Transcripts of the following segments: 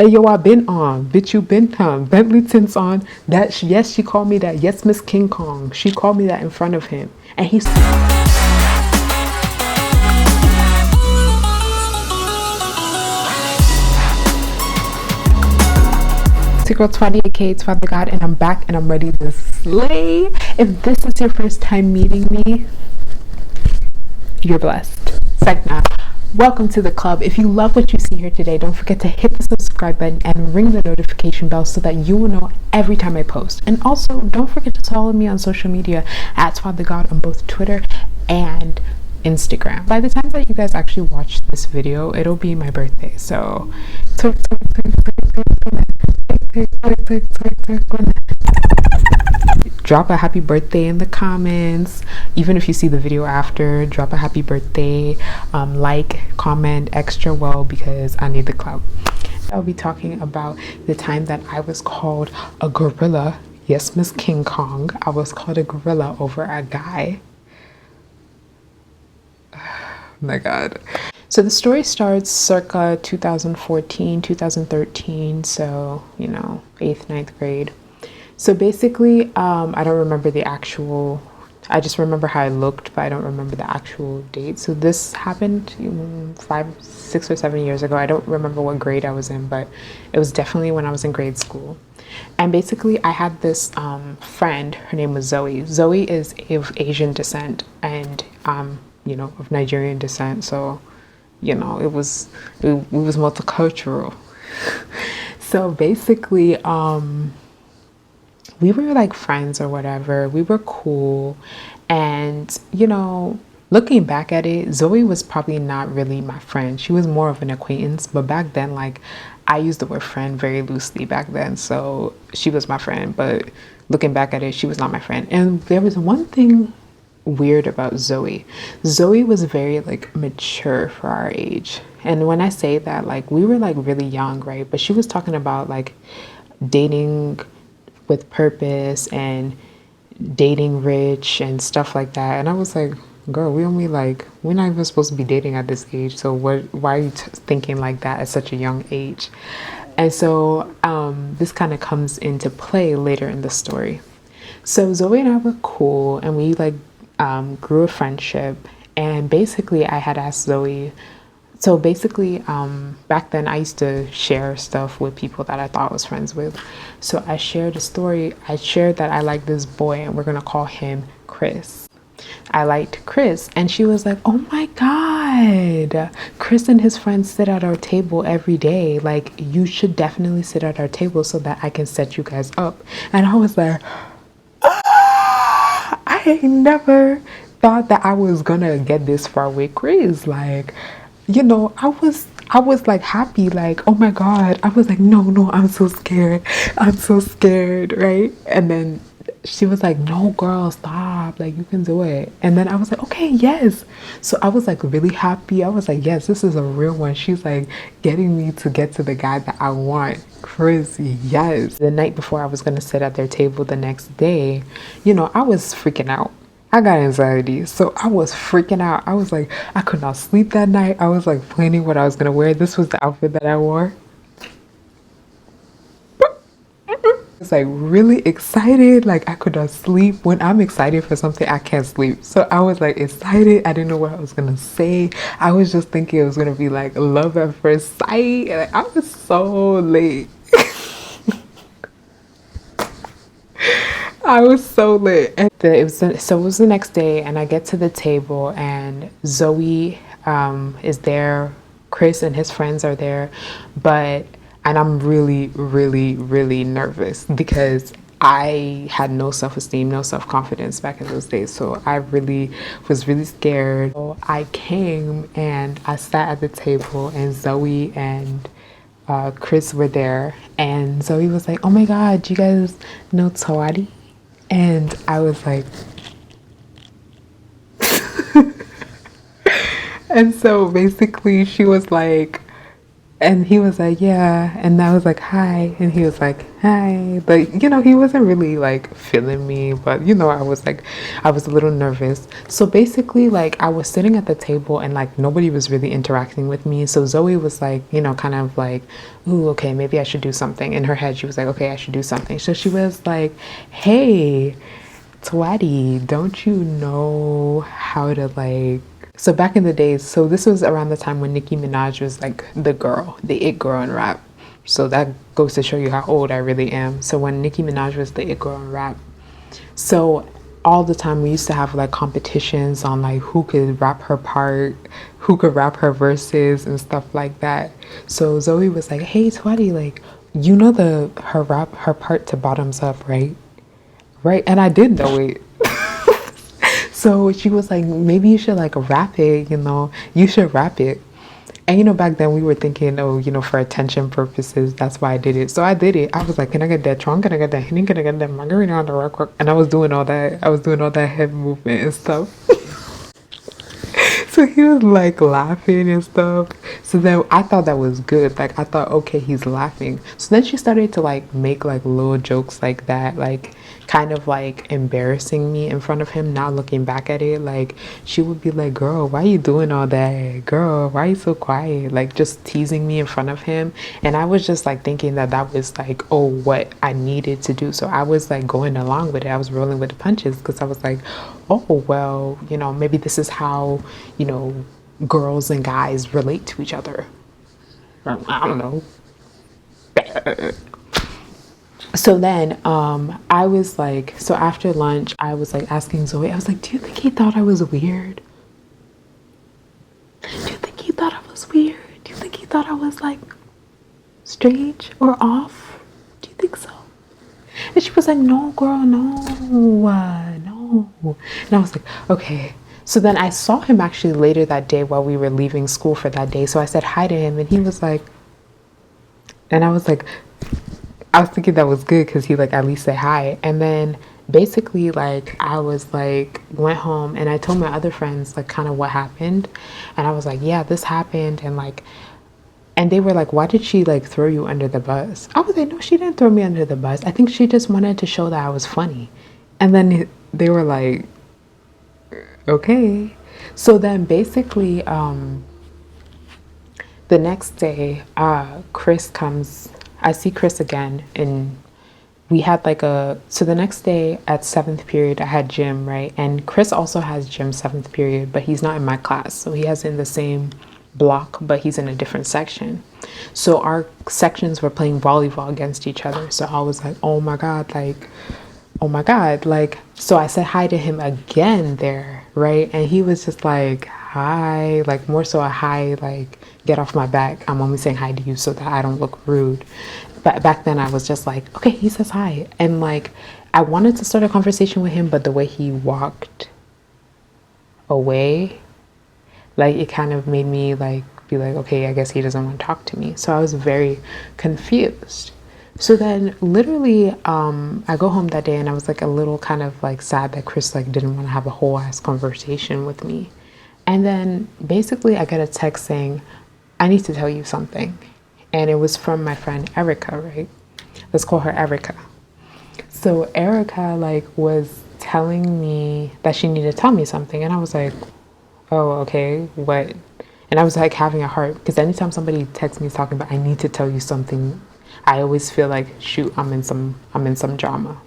Yo, I been on. Bitch, you been on. Bentley tints on. That yes, she called me that. Yes, Miss King Kong. She called me that in front of him. And he's girl 28K, tuadthagawd, and I'm back and I'm ready to slay. If this is your first time meeting me, you're blessed. Segna. Welcome to the club. If you love what you see here today, don't forget to hit the subscribe button and ring the notification bell so that you will know every time I post. And also, don't forget to follow me on social media at tuadthagawd on both Twitter and Instagram. By the time that you guys actually watch this video, it'll be my birthday. So drop a happy birthday in the comments. Even if you see the video after, drop a happy birthday, like, comment extra well, because I need the clout. I'll be talking about the time that I was called a gorilla. Yes, Miss King Kong. I was called a gorilla over a guy. Oh my god. So the story starts circa 2014, 2013, so, you know, 8th, 9th grade. So basically, I don't remember the actual, I just remember how I looked, but I don't remember the actual date. So this happened 5, 6 or 7 years ago. I don't remember what grade I was in, but it was definitely when I was in grade school. And basically, I had this friend, her name was Zoe. Zoe is of Asian descent and, you know, of Nigerian descent. So, you know, it was multicultural. So basically, we were like friends or whatever. We were cool. And, you know, looking back at it, Zoe was probably not really my friend. She was more of an acquaintance. But back then, like, I used the word friend very loosely back then. So she was my friend. But looking back at it, she was not my friend. And there was one thing weird about Zoe. Zoe was very like mature for our age. And when I say that, like, we were like really young, right? But she was talking about like dating with purpose and dating rich and stuff like that. And I was like, girl, we're not even supposed to be dating at this age. So why are you thinking like that at such a young age? And so this kind of comes into play later in the story. So Zoe and I were cool, and we like grew a friendship. And basically I had asked Zoe, so basically back then I used to share stuff with people that I thought I was friends with. So I shared a story. I shared that I like this boy and we're gonna call him Chris. I liked Chris, and she was like, oh my god, Chris and his friends sit at our table every day. Like, you should definitely sit at our table so that I can set you guys up. And I was like, I never thought that I was gonna get this far with Chris. Like, you know, I was like happy, like, oh my god. I was like, no, I'm so scared, right? And then she was like, no girl, stop, like, you can do it. And then I was like, okay, yes. So I was like really happy. I was like, yes, this is a real one. She's like getting me to get to the guy that I want. Chris, yes. The night before I was gonna sit at their table the next day, you know, I was freaking out. I got anxiety, so I was freaking out. I was like, I could not sleep that night. I was like planning what I was gonna wear. This was the outfit that I wore. I was like really excited, like I could not sleep. When I'm excited for something, I can't sleep. So I was like excited. I didn't know what I was gonna say. I was just thinking it was gonna be like love at first sight. Like, I was so late. I was so lit. And it was the next day, and I get to the table, and Zoe is there. Chris and his friends are there, and I'm really, really, really nervous because I had no self-esteem, no self-confidence back in those days. So I really was really scared. So I came and I sat at the table, and Zoe and Chris were there, and Zoe was like, oh my god, do you guys know Tawadi? And I was like, and so basically she was like, And he was like, yeah. And I was like, hi. And he was like, hi. But, he wasn't really like feeling me. But, I was a little nervous. So basically, like, I was sitting at the table and like nobody was really interacting with me. So Zoe was like, kind of like, ooh, okay, maybe I should do something. In her head, she was like, okay, I should do something. So she was like, hey, Twatty, don't you know how to like. So back in the days, so this was around the time when Nicki Minaj was like the girl, the it girl in rap. So that goes to show you how old I really am. So when Nicki Minaj was the it girl in rap, so all the time we used to have like competitions on like who could rap her part, who could rap her verses and stuff like that. So Zoe was like, hey Twatty, like, her part to Bottoms Up, right? Right. And I did know it. So she was like, maybe you should like rap it, you should rap it. And back then we were thinking, oh, for attention purposes, that's why I did it. So I did it. I was like, can I get that trunk? Can I get that henny? Can I get that margarita on the rock? And I was doing all that. I was doing all that head movement and stuff. So he was like laughing and stuff. So then I thought that was good. Like I thought, okay, he's laughing. So then she started to like make like little jokes like that, like kind of like embarrassing me in front of him. Now looking back at it, like she would be like, girl, why you doing all that? Girl, why you so quiet? Like just teasing me in front of him. And I was just like thinking that was like, oh, what I needed to do. So I was like going along with it. I was rolling with the punches because I was like, oh, well, maybe this is how, girls and guys relate to each other. I don't know. So then I was like, so after lunch, I was like asking Zoe, I was like, do you think he thought I was weird? Do you think he thought I was weird? Do you think he thought I was like strange or off? Do you think so? And she was like, no, girl, no, no. And I was like, okay. So then I saw him actually later that day while we were leaving school for that day. So I said hi to him and he was like, and I was like, I was thinking that was good because he like at least said hi. And then basically like I was like went home and I told my other friends like kind of what happened. And I was like, yeah, this happened. And they were like, why did she like throw you under the bus? I was like, no, she didn't throw me under the bus. I think she just wanted to show that I was funny. And then they were like, okay. So then basically the next day Chris comes. I see Chris again and we had like so the next day at 7th period I had gym, right? And Chris also has gym 7th period, but he's not in my class. So he has in the same block, but he's in a different section. So our sections were playing volleyball against each other. So I was like, oh my God, like, oh my God. Like, so I said hi to him again there, right? And he was just like, hi, like more so a hi, like get off my back. I'm only saying hi to you so that I don't look rude. But back then I was just like, okay, he says hi. And like, I wanted to start a conversation with him, but the way he walked away, like it kind of made me like be like, okay, I guess he doesn't want to talk to me. So I was very confused. So then literally I go home that day and I was like a little kind of like sad that Chris like didn't want to have a whole ass conversation with me. And then basically I get a text saying, I need to tell you something. And it was from my friend Erica, right? Let's call her Erica. So Erica like was telling me that she needed to tell me something. And I was like, oh, okay, what? And I was like having a heart because anytime somebody texts me talking about I need to tell you something, I always feel like, shoot, I'm in some drama.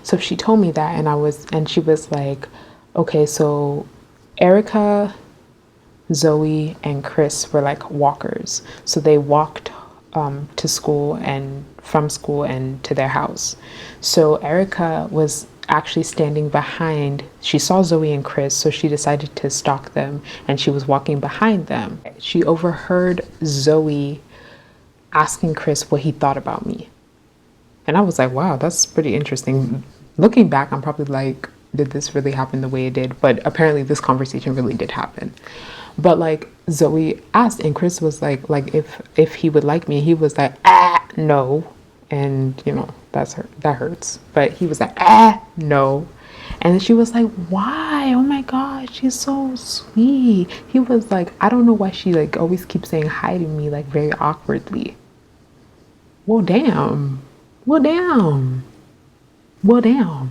So she told me that and she was like, okay, so Erica, Zoe, and Chris were like walkers. So they walked to school and from school and to their house. So Erica was actually standing behind. She saw Zoe and Chris, so she decided to stalk them and she was walking behind them. She overheard Zoe asking Chris what he thought about me. And I was like, wow, that's pretty interesting. Looking back, I'm probably like, did this really happen the way it did? But apparently this conversation really did happen. But like Zoe asked and Chris was like if he would like me, he was like, no. And that hurts. But he was like, no. And then she was like, why? Oh my God, she's so sweet. He was like, I don't know why she like always keeps saying hi to me like very awkwardly. Well, damn. Well, damn. Well, damn.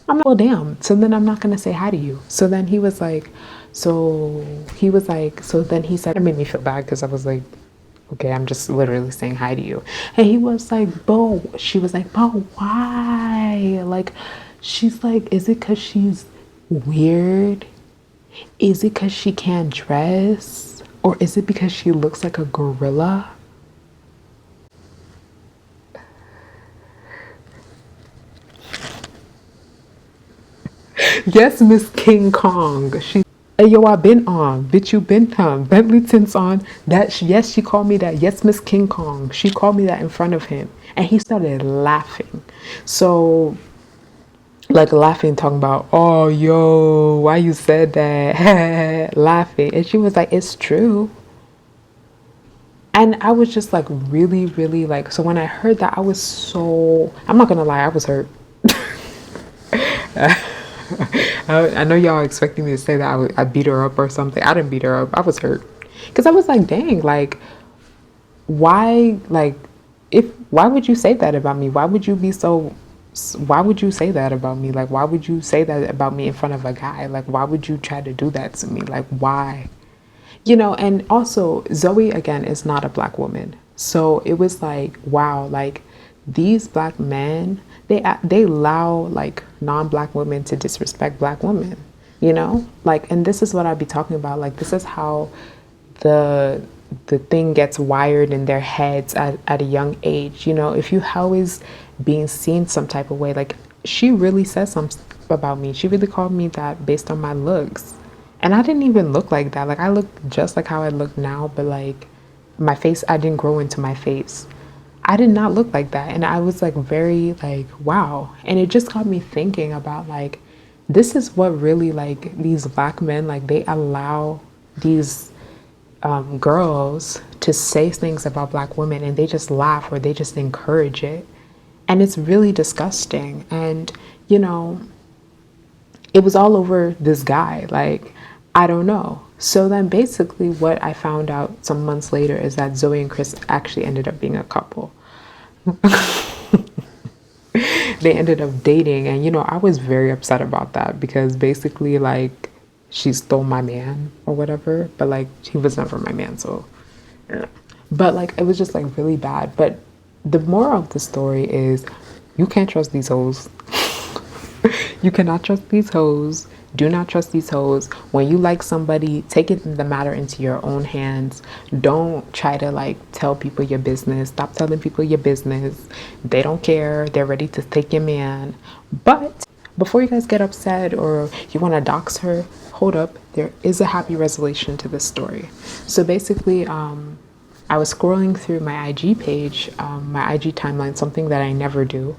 I'm like, well, damn. So then I'm not going to say hi to you. So then he was like, so then he said, it made me feel bad because I was like, okay, I'm just literally saying hi to you. And he was like, Bo, she was like, but why? Like, she's like, is it because she's weird? Is it because she can't dress? Or is it because she looks like a gorilla? Yes, Miss King Kong. Hey, yo, I been on. Bitch, you been on. Bentley tints on. Yes, she called me that. Yes, Miss King Kong. She called me that in front of him. And he started laughing. So, like laughing, talking about, oh, yo, why you said that? Laughing. And she was like, it's true. And I was just like really, really like, so when I heard that, I'm not gonna lie, I was hurt. I know y'all expecting me to say that I beat her up or something. I didn't beat her up. I was hurt. Because I was like, dang, like, why, like, why would you say that about me? Why would you say that about me? Like, why would you say that about me in front of a guy? Like, why would you try to do that to me? Like, why? And also Zoe, again, is not a black woman. So it was like, wow, like these black men, they allow like non-black women to disrespect black women, like, and this is what I'd be talking about. Like, this is how the thing gets wired in their heads at a young age. If you always being seen some type of way, like she really said something about me. She really called me that based on my looks. And I didn't even look like that. Like, I look just like how I look now, but like my face, I didn't grow into my face. I did not look like that. And I was like very like, wow. And it just got me thinking about like, this is what really like these black men, like they allow these girls to say things about black women and they just laugh or they just encourage it. And it's really disgusting. And, it was all over this guy. Like, I don't know. So then basically what I found out some months later is that Zoe and Chris actually ended up being a couple. They ended up dating. And, I was very upset about that because basically like she stole my man or whatever. But like he was never my man. So, yeah. But like it was just like really bad. But the moral of the story is you can't trust these hoes. You cannot trust these hoes. Do not trust these hoes. When you like somebody, take the matter into your own hands. Don't try to like tell people your business. Stop telling people your business. They don't care. They're ready to take your man. But before you guys get upset or you want to dox her, hold up. There is a happy resolution to this story. So basically, I was scrolling through my IG page, my IG timeline, something that I never do.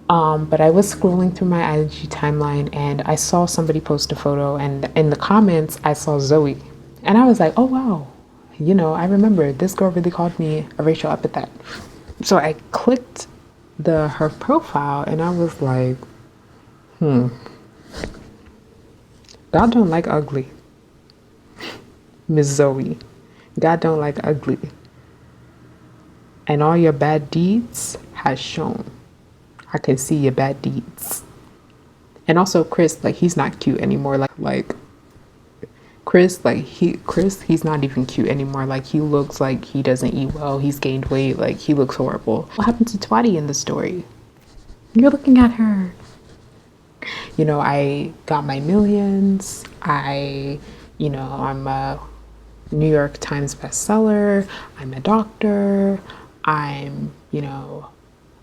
But I was scrolling through my IG timeline and I saw somebody post a photo, and in the comments I saw Zoe, and I was like, oh wow, I remember this girl really called me a racial epithet. So I clicked her profile and I was like, God don't like ugly. Miss Zoe, God don't like ugly, and all your bad deeds has shown. I can see your bad deeds. And also Chris, like he's not cute anymore. Like Chris, he's not even cute anymore. Like he looks like he doesn't eat well. He's gained weight. Like he looks horrible. What happened to Twatty in the story? You're looking at her. I got my millions. I'm a New York Times bestseller. I'm a doctor. I'm,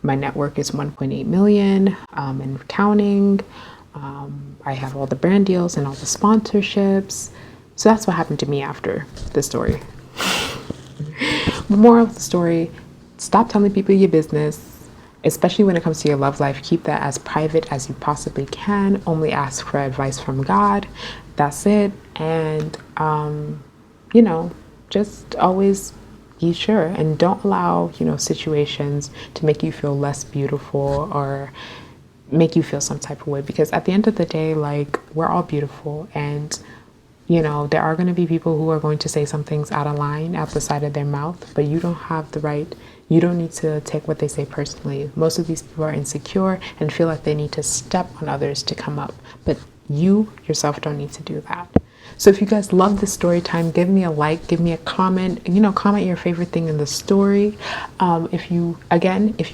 my net worth is 1.8 million and counting. I have all the brand deals and all the sponsorships. So that's what happened to me after the story. The moral of the story, stop telling people your business, especially when it comes to your love life. Keep that as private as you possibly can. Only ask for advice from God. That's it. And, just always be sure and don't allow, situations to make you feel less beautiful or make you feel some type of way, because at the end of the day, like, we're all beautiful, and there are going to be people who are going to say some things out of line, out the side of their mouth, but you don't have the right, you don't need to take what they say personally. Most of these people are insecure and feel like they need to step on others to come up, but you yourself don't need to do that. So if you guys love this story time, give me a like, give me a comment, comment your favorite thing in the story. If you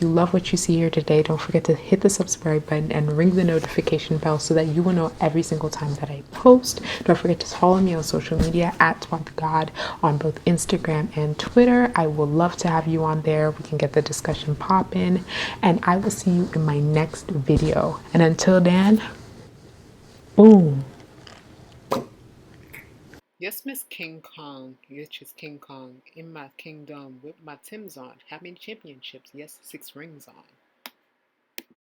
love what you see here today, don't forget to hit the subscribe button and ring the notification bell so that you will know every single time that I post. Don't forget to follow me on social media at twitt on both Instagram and Twitter. I will love to have you on there. We can get the discussion popping, and I will see you in my next video. And until then, boom. Yes, Miss King Kong, which is King Kong, in my kingdom with my Timbs on. How many championships? Yes, 6 rings on.